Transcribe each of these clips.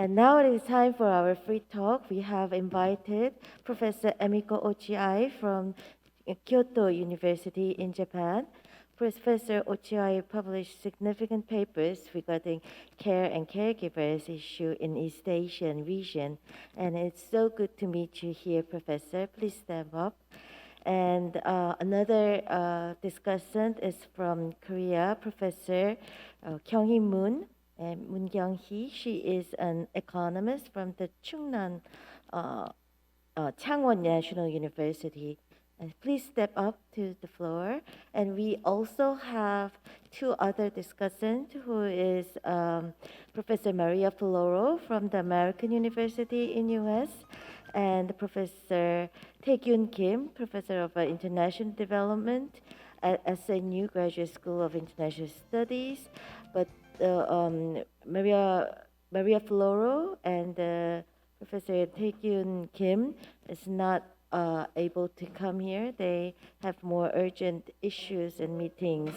And now it is time for our free talk. We have invited Professor Emiko Ochiai from Kyoto University in Japan. Professor Ochiai published significant papers regarding care and caregivers issue in East Asian region. And it's so good to meet you here, Professor. Please stand up. And another discussant is from Korea, Professor Kyunghee Moon. And Moon Kyung-hee, she is an economist from the Changwon National University. And please step up to the floor. And we also have two other discussants, who is Professor Maria Floro from the American University in US, and Professor Tae-Kyun Kim, Professor of International Development at SNU Graduate School of International Studies. But Maria Floro and Professor Tae-Kyun Kim is not able to come here. They have more urgent issues and meetings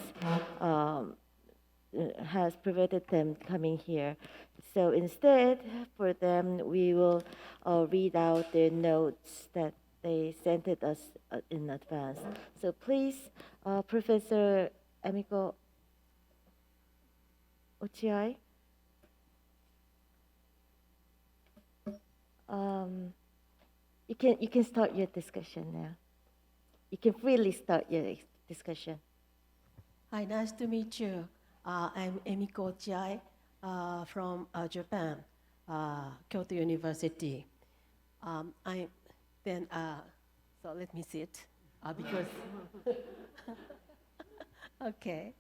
has prevented them coming here. So instead, for them, we will read out their notes that they sent it us in advance. So please, Professor Emiko Ochiai. You can start your discussion now. You can freely start your discussion. Hi, nice to meet you. I'm Emiko Ochiai from Japan, Kyoto University. So let me sit because okay.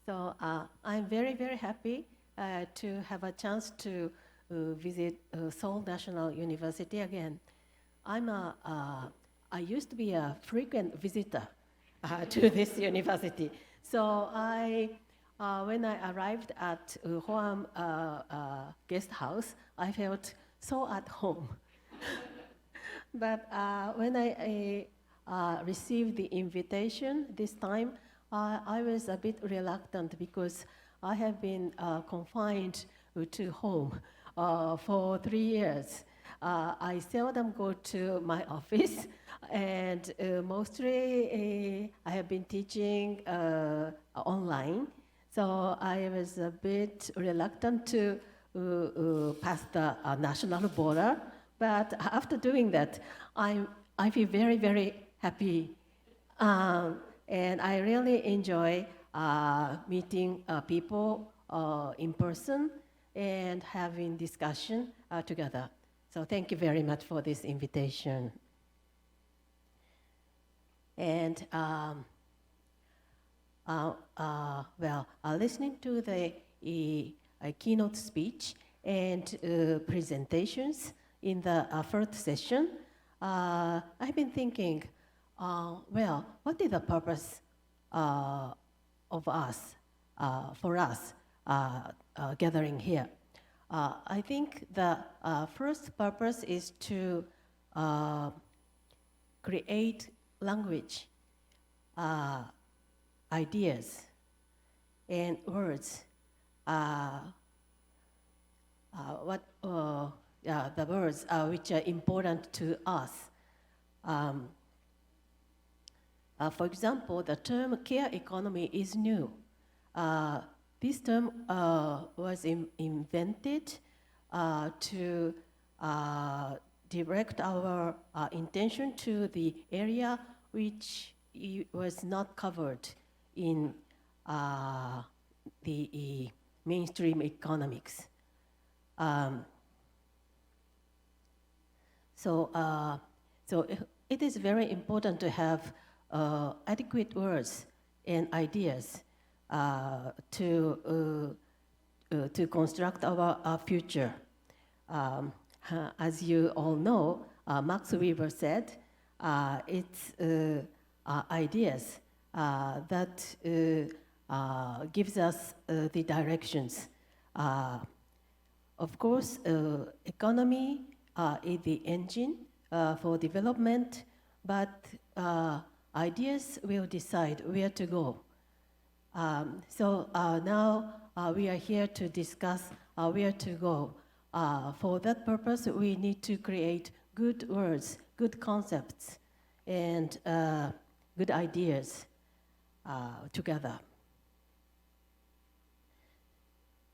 So I'm very, very happy to have a chance to visit Seoul National University again. I used to be a frequent visitor to this university. So when I arrived at Hoam guest house, I felt so at home. But when I received the invitation this time, I was a bit reluctant because I have been confined to home for 3 years. I seldom go to my office, and mostly I have been teaching online. So I was a bit reluctant to pass the national border. But after doing that, I feel very, very happy. And I really enjoy meeting people in person and having discussion together. So thank you very much for this invitation. And listening to the keynote speech and presentations in the first session, I've been thinking, what is the purpose of us, for us, gathering here? I think the first purpose is to create language, ideas, and words. The words which are important to us. For example, the term care economy is new. This term was invented to direct our intention to the area which was not covered in the mainstream economics. So it is very important to have adequate words and ideas to construct our future. As you all know, Max Weber said, it's ideas that gives us the directions. Of course, economy is the engine for development, but ideas will decide where to go. So now we are here to discuss where to go. For that purpose, we need to create good words, good concepts, and good ideas together.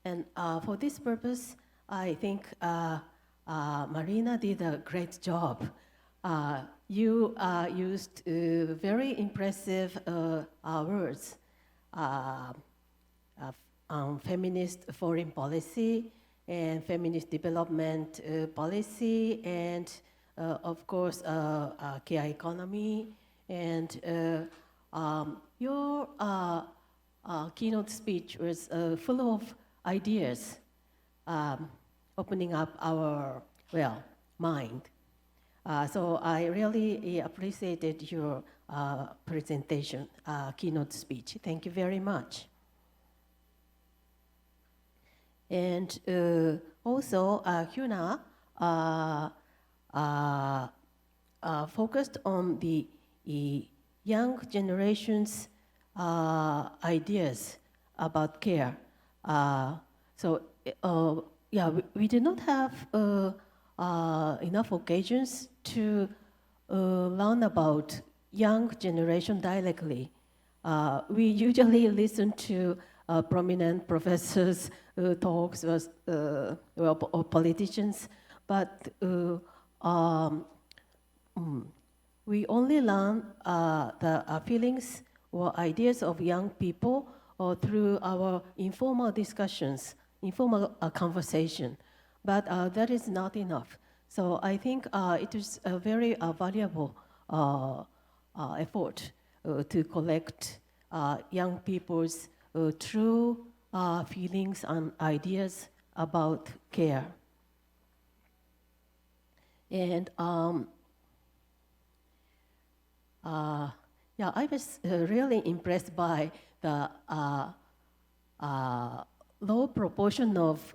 And for this purpose, I think Marina did a great job. You used very impressive words on feminist foreign policy and feminist development policy, and of course, care economy. And your keynote speech was full of ideas, opening up our, mind. So I really appreciated your presentation, keynote speech. Thank you very much. And also, Hyuna focused on the young generation's ideas about care. We did not have enough occasions to learn about young generation directly. We usually listen to prominent professors' talks or politicians, but we only learn the feelings or ideas of young people or through our informal discussions, informal conversation. But that is not enough. So I think it is a very valuable effort to collect young people's true feelings and ideas about care. And I was really impressed by the low proportion of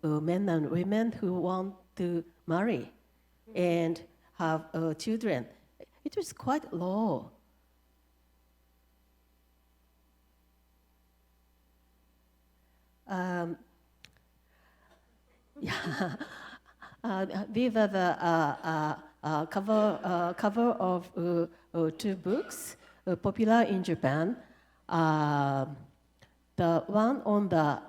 men and women who want to marry and have children. It was quite low. These are the cover of two books popular in Japan. The one on the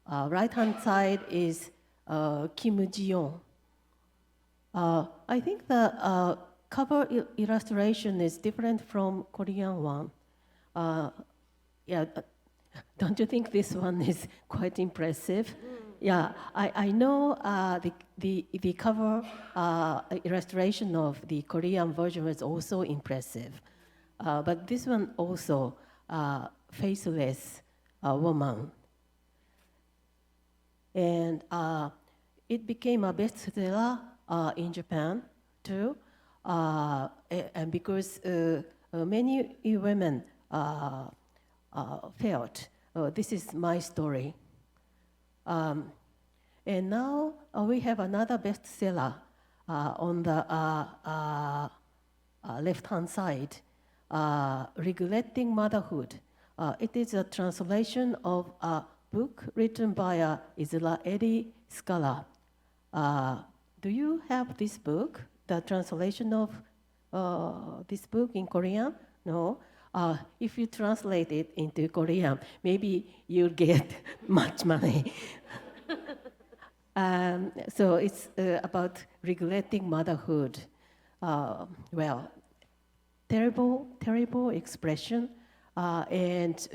right-hand side is Kim Ji-young. I think the cover illustration is different from Korean one. Don't you think this one is quite impressive? Yeah, I know the cover illustration of the Korean version was also impressive, but this one also faceless woman, and it became a bestseller in Japan too, and because many women felt this is my story. And now we have another bestseller on the left-hand side, Regretting Motherhood. It is a translation of a book written by an Israeli scholar. Do you have this book, the translation of this book in Korean? No? If you translate it into Korean, maybe you'll get much money. So it's about regretting motherhood. Terrible expression. And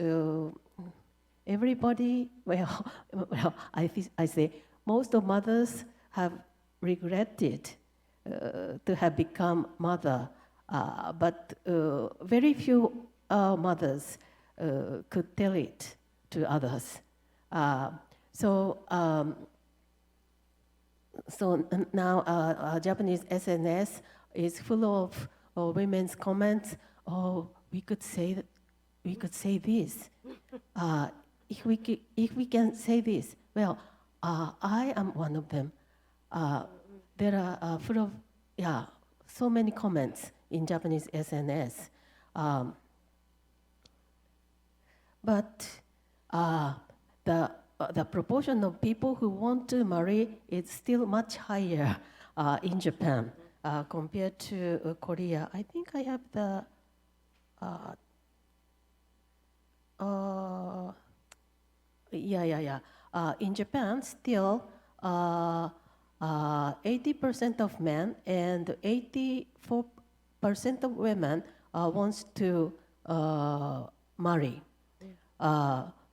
everybody, I say, most of mothers have regretted to have become mother, but very few mothers could tell it to others. So now Japanese SNS is full of women's comments. Oh, we could say this. If we can say this, I am one of them. There are full of so many comments in Japanese SNS. But the proportion of people who want to marry is still much higher in Japan compared to Korea. I think I have the in Japan, still 80% of men and 84% of women wants to marry.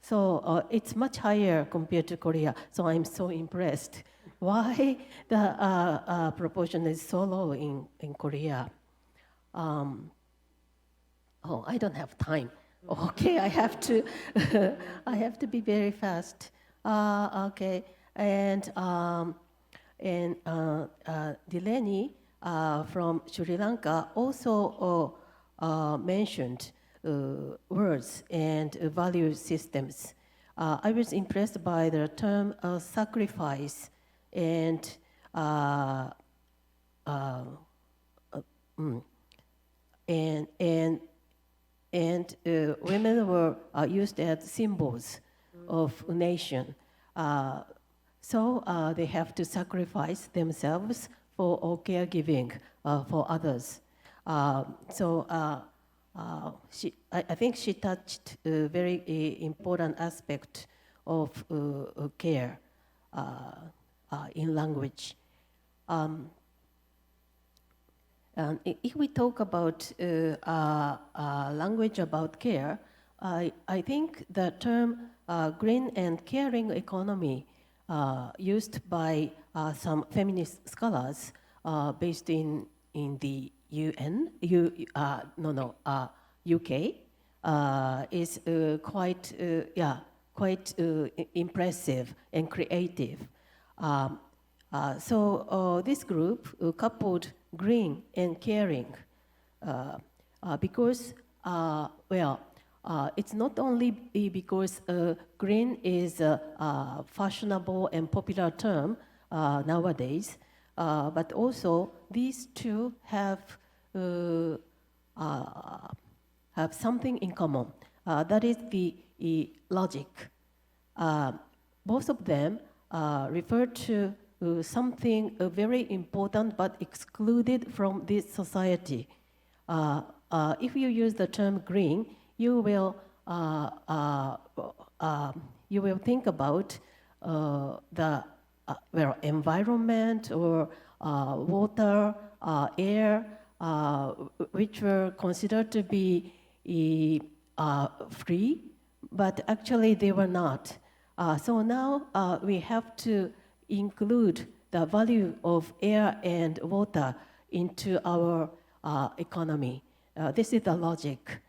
So it's much higher compared to Korea. So I'm so impressed. Why the proportion is so low in Korea? I don't have time. Okay, I have to, I have to be very fast. Okay, and Delaney from Sri Lanka also mentioned words and value systems. I was impressed by the term sacrifice and women were used as symbols of a nation. So they have to sacrifice themselves for caregiving for others. I think she touched a very important aspect of care in language. And if we talk about language about care, I think the term green and caring economy used by some feminist scholars based in the UK is quite impressive and creative. So this group coupled green and caring because, it's not only because green is a fashionable and popular term nowadays, but also these two have something in common. That is the logic. Both of them refer to something very important but excluded from this society. If you use the term green, you will think about the environment or water, air, which were considered to be free, but actually they were not. So now we have to include the value of air and water into our economy. This is the logic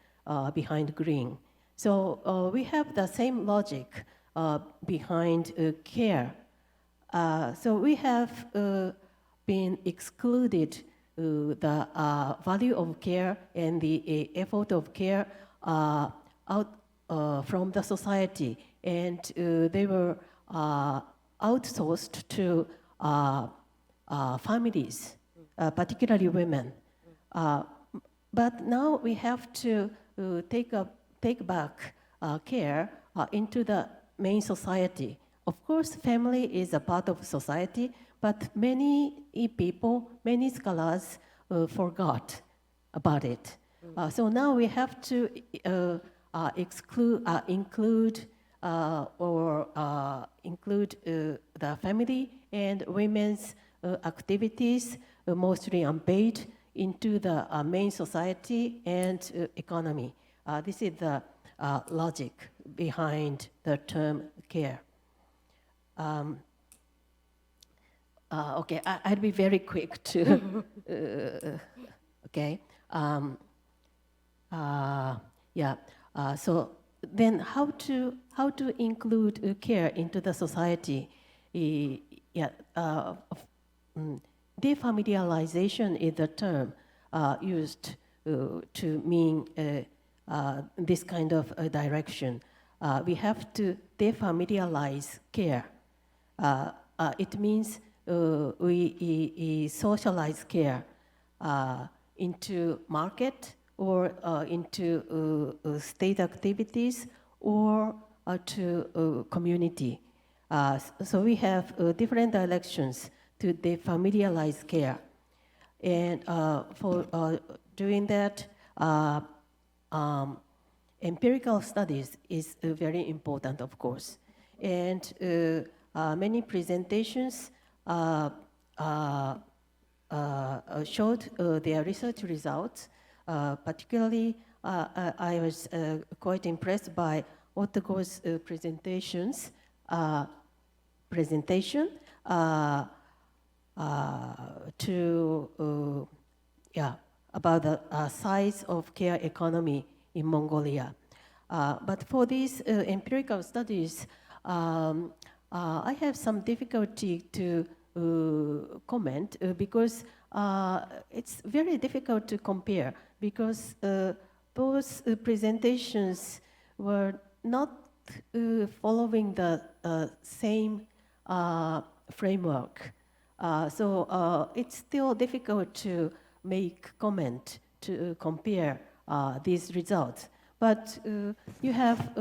behind green. So we have the same logic behind care. So we have been excluded the value of care and the effort of care out from the society, and they were outsourced to families, particularly women. But now we have to take back care into the main society. Of course, family is a part of society, but many people, many scholars forgot about it. So now we have to include the family and women's activities, mostly unpaid, into the main society and economy. This is the logic behind the term care. Okay, I'll be very quick too. Okay. So then, how to include care into the society? Defamiliarization is the term used to mean this kind of direction. We have to defamiliarize care. It means we socialize care into market or into state activities or to community. So we have different directions to defamiliarize care. And for doing that, empirical studies is very important, of course. And many presentations showed their research results. Particularly, I was quite impressed by Ottoko's presentation about the size of care economy in Mongolia. But for these empirical studies, I have some difficulty to comment because it's very difficult to compare because those presentations were not following the same framework. So it's still difficult to make comment to compare these results. But you have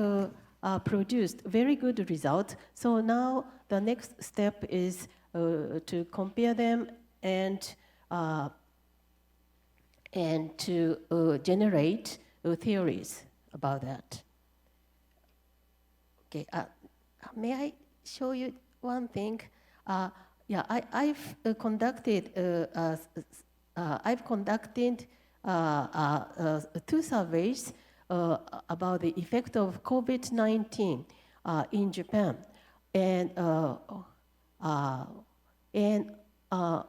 produced very good results. So now the next step is to compare them and to generate theories about that. Okay, may I show you one thing? I've conducted 2 surveys about the effect of COVID-19 in Japan, and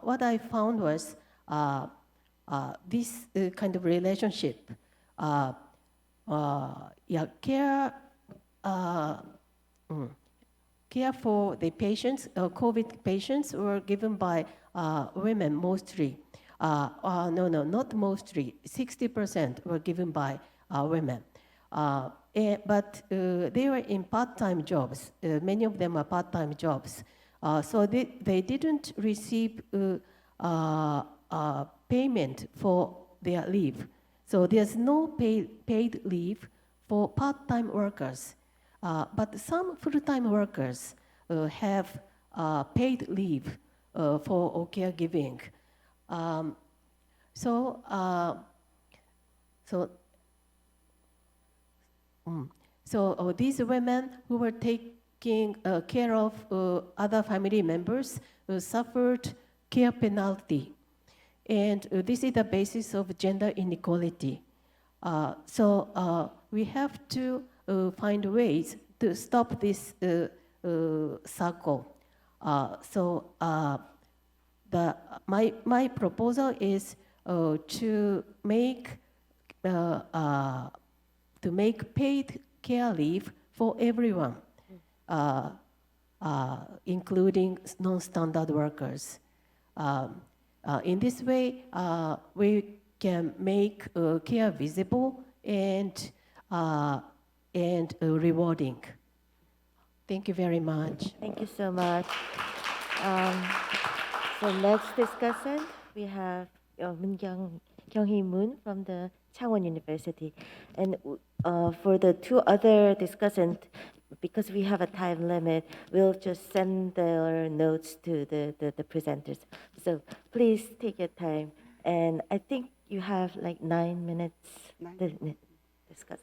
what I found was this kind of relationship. Care for the patients, COVID patients, were given by women mostly. Not mostly. 60% were given by women. But they were in part-time jobs. Many of them are part-time jobs. So they didn't receive payment for their leave. So there's no paid leave for part-time workers. But some full-time workers have paid leave for caregiving. So these women who were taking care of other family members suffered care penalty. And this is the basis of gender inequality. So we have to find ways to stop this circle. My proposal is to make paid care leave for everyone, including non-standard workers. In this way, we can make care visible and rewarding. Thank you very much. Thank you so much. So next discussant, we have Kyunghee Moon from the Changwon University. And for the 2 other discussants, because we have a time limit, we'll just send their notes to the presenters. So please take your time. And I think you have like 9 minutes to discuss.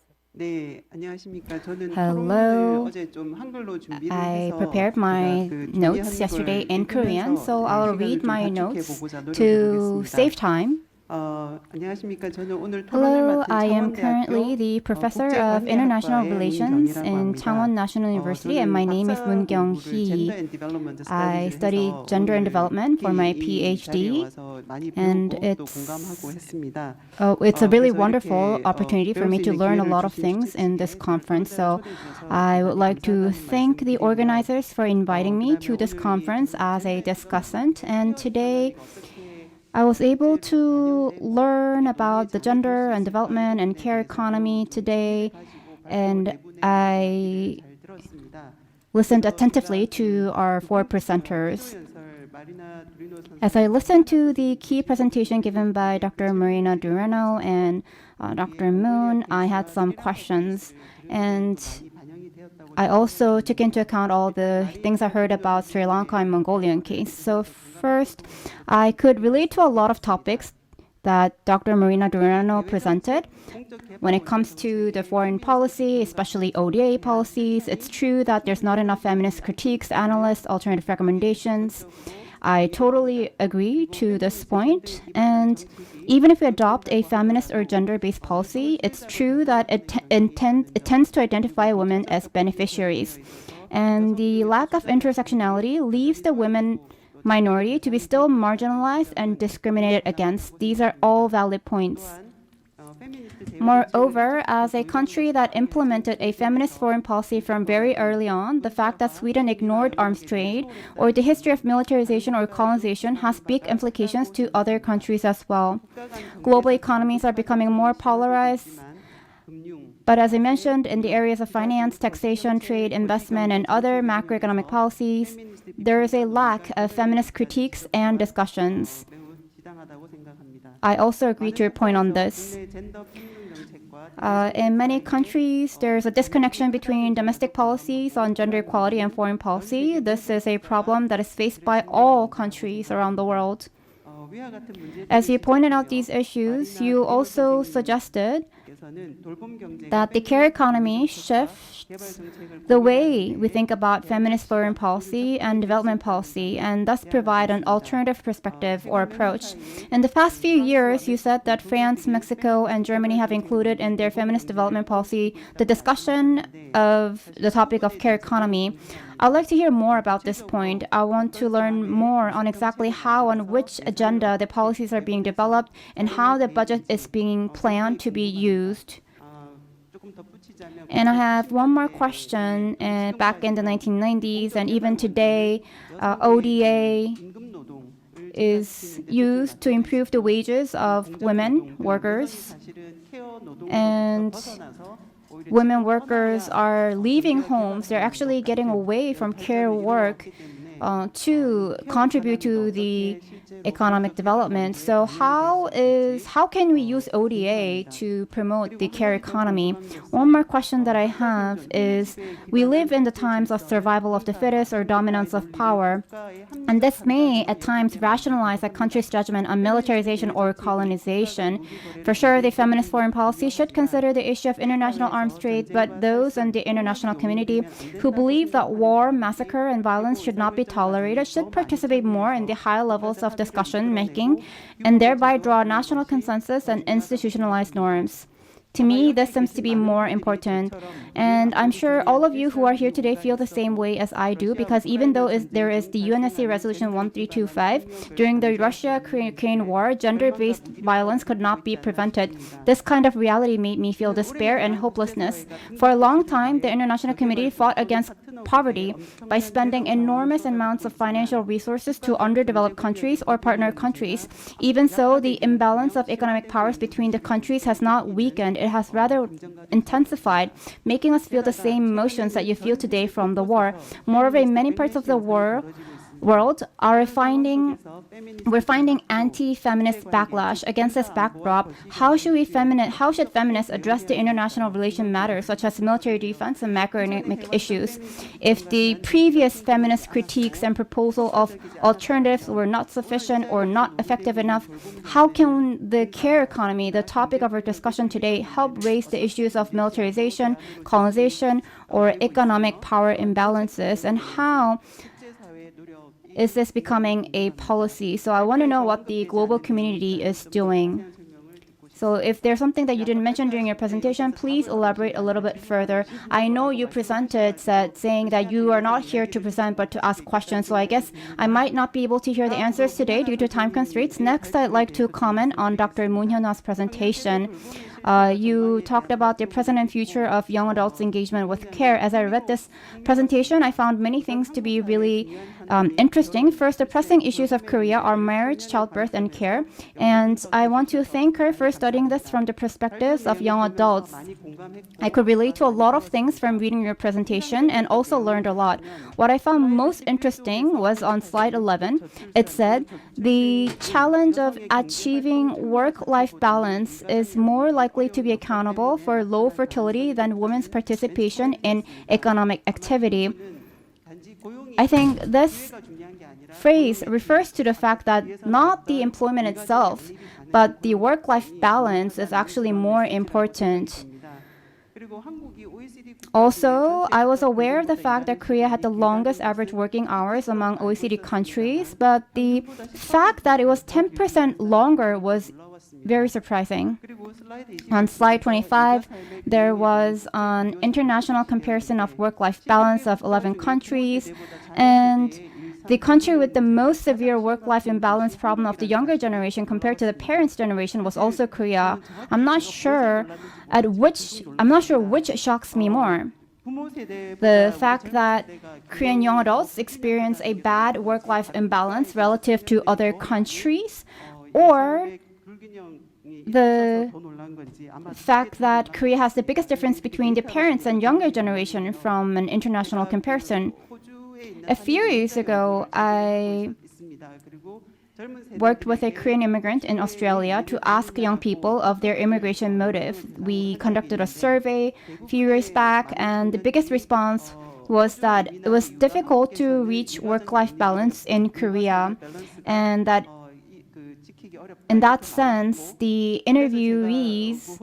Hello. I prepared my notes yesterday in Korean, so I'll read my notes to save time. Hello, I am currently the Professor of International Relations in Changwon National University, and my name is Moon Kyunghee. I studied gender and development for my PhD, and it's a really wonderful opportunity for me to learn a lot of things in this conference. So I would like to thank the organizers for inviting me to this conference as a discussant, and today I was able to learn about the gender and development and care economy today, and I listened attentively to our 4 presenters. As I listened to the key presentation given by Dr. Marina Durano and Dr. Moon, I had some questions, and I also took into account all the things I heard about Sri Lanka and Mongolian case. So first, I could relate to a lot of topics that Dr. Marina Durano presented. When it comes to the foreign policy, especially ODA policies, it's true that there's not enough feminist critiques, analysts, alternative recommendations. I totally agree to this point. And even if we adopt a feminist or gender-based policy, it's true that it tends to identify women as beneficiaries. And the lack of intersectionality leaves the women minority to be still marginalized and discriminated against. These are all valid points. Moreover, as a country that implemented a feminist foreign policy from very early on, the fact that Sweden ignored arms trade or the history of militarization or colonization has big implications to other countries as well. Global economies are becoming more polarized. But as I mentioned, in the areas of finance, taxation, trade, investment, and other macroeconomic policies, there is a lack of feminist critiques and discussions. I also agree to your point on this. In many countries, there's a disconnection between domestic policies on gender equality and foreign policy. This is a problem that is faced by all countries around the world. As you pointed out these issues, you also suggested that the care economy shifts the way we think about feminist foreign policy and development policy, and thus provide an alternative perspective or approach. In the past few years, you said that France, Mexico, and Germany have included in their feminist development policy the discussion of the topic of care economy. I'd like to hear more about this point. I want to learn more on exactly how and which agenda the policies are being developed and how the budget is being planned to be used. And I have one more question. Back in the 1990s and even today, ODA is used to improve the wages of women workers. And women workers are leaving homes. They're actually getting away from care work to contribute to the economic development. So how can we use ODA to promote the care economy? One more question that I have is, we live in the times of survival of the fittest or dominance of power, and this may at times rationalize a country's judgment on militarization or colonization. For sure, the feminist foreign policy should consider the issue of international arms trade, but those in the international community who believe that war, massacre, and violence should not be tolerated should participate more in the high levels of discussion making and thereby draw national consensus and institutionalized norms. To me, this seems to be more important. And I'm sure all of you who are here today feel the same way as I do, because even though there is the UNSC Resolution 1325, during the Russia-Ukraine war, gender-based violence could not be prevented. This kind of reality made me feel despair and hopelessness. For a long time, the international community fought against poverty by spending enormous amounts of financial resources to underdeveloped countries or partner countries. Even so, the imbalance of economic powers between the countries has not weakened. It has rather intensified, making us feel the same emotions that you feel today from the war. Moreover, in many parts of the world we're finding anti-feminist backlash. Against this backdrop, how should feminists address the international relation matters such as military defense and macroeconomic issues? If the previous feminist critiques and proposal of alternatives were not sufficient or not effective enough, how can the care economy, the topic of our discussion today, help raise the issues of militarization, colonization, or economic power imbalances? And how is this becoming a policy? So I want to know what the global community is doing. So if there's something that you didn't mention during your presentation, please elaborate a little bit further. I know you presented saying that you are not here to present but to ask questions, so I guess I might not be able to hear the answers today due to time constraints. Next, I'd like to comment on Dr. Moon Hyun-a's presentation. You talked about the present and future of young adults' engagement with care. As I read this presentation, I found many things to be really interesting. First, the pressing issues of Korea are marriage, childbirth, and care. And I want to thank her for studying this from the perspectives of young adults. I could relate to a lot of things from reading your presentation and also learned a lot. What I found most interesting was on slide 11. It said, the challenge of achieving work-life balance is more like likely to be accountable for low fertility than women's participation in economic activity. I think this phrase refers to the fact that not the employment itself, but the work-life balance is actually more important. Also, I was aware of the fact that Korea had the longest average working hours among OECD countries, but the fact that it was 10% longer was very surprising. On slide 25, there was an international comparison of work-life balance of 11 countries, and the country with the most severe work-life imbalance problem of the younger generation compared to the parents' generation was also Korea. I'm not sure which shocks me more. The fact that Korean young adults experience a bad work-life imbalance relative to other countries, or the fact that Korea has the biggest difference between the parents and younger generation from an international comparison. A few years ago, I worked with a Korean immigrant in Australia to ask young people of their immigration motive. We conducted a survey a few years back, and the biggest response was that it was difficult to reach work-life balance in Korea, and that in that sense, the interviewees,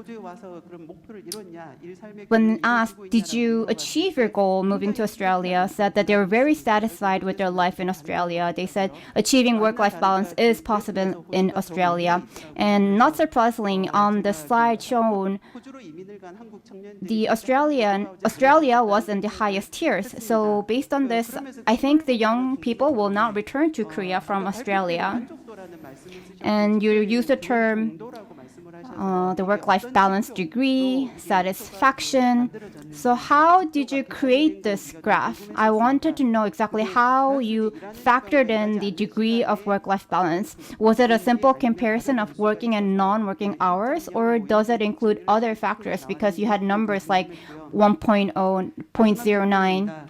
when asked, did you achieve your goal moving to Australia, said that they were very satisfied with their life in Australia. They said achieving work-life balance is possible in Australia. And not surprisingly, on the slide shown, Australia was in the highest tiers. So based on this, I think the young people will not return to Korea from Australia. And you use the term the work-life balance degree, satisfaction. So how did you create this graph? I wanted to know exactly how you factored in the degree of work-life balance. Was it a simple comparison of working and non-working hours, or does it include other factors because you had numbers like 1.0, 0.09?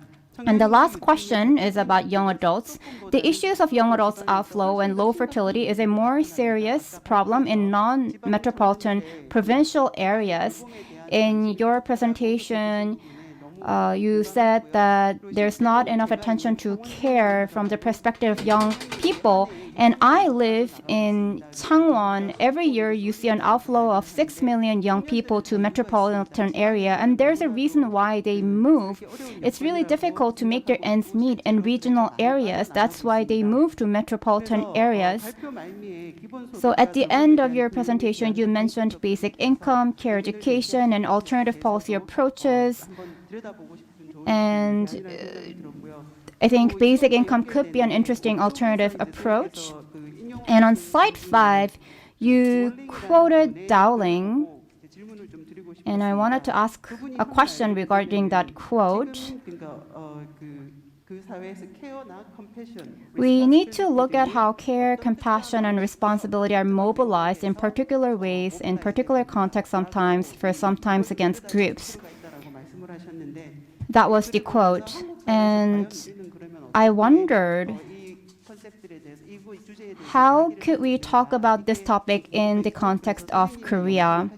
And the last question is about young adults. The issues of young adults outflow and low fertility is a more serious problem in non-metropolitan provincial areas. In your presentation, you said that there's not enough attention to care from the perspective of young people. And I live in Changwon. Every year you see an outflow of 6 million young people to metropolitan area, and there's a reason why they move. It's really difficult to make their ends meet in regional areas. That's why they move to metropolitan areas. So at the end of your presentation, you mentioned basic income, care education, and alternative policy approaches. And I think basic income could be an interesting alternative approach. And on slide 5, you quoted Dowling, and I wanted to ask a question regarding that quote. We need to look at how care, compassion, and responsibility are mobilized in particular ways, in particular contexts sometimes against groups. That was the quote. And I wondered, how could we talk about this topic in the context of Korea?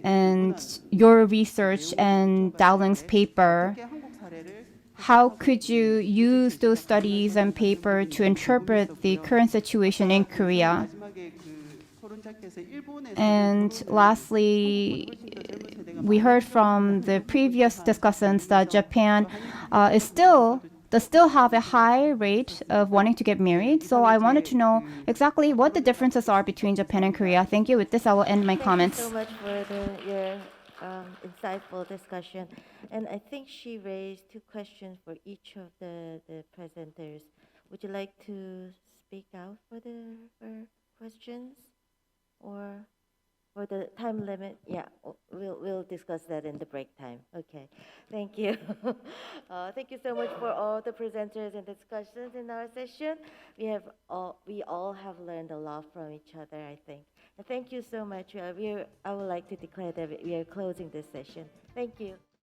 And your research and Dowling's paper, how could you use those studies and paper to interpret the current situation in Korea? And lastly, we heard from the previous discussants that Japan does still have a high rate of wanting to get married. So I wanted to know exactly what the differences are between Japan and Korea. Thank you. With this, I will end my comments. Thank you so much for your insightful discussion. And I think she raised 2 questions for each of the presenters. Would you like to speak out for her questions? Or for the time limit? Yeah, we'll discuss that in the break time. Okay, thank you. Thank you so much for all the presenters and discussions in our session. We all have learned a lot from each other, I think. And thank you so much. I would like to declare that we are closing this session. Thank you.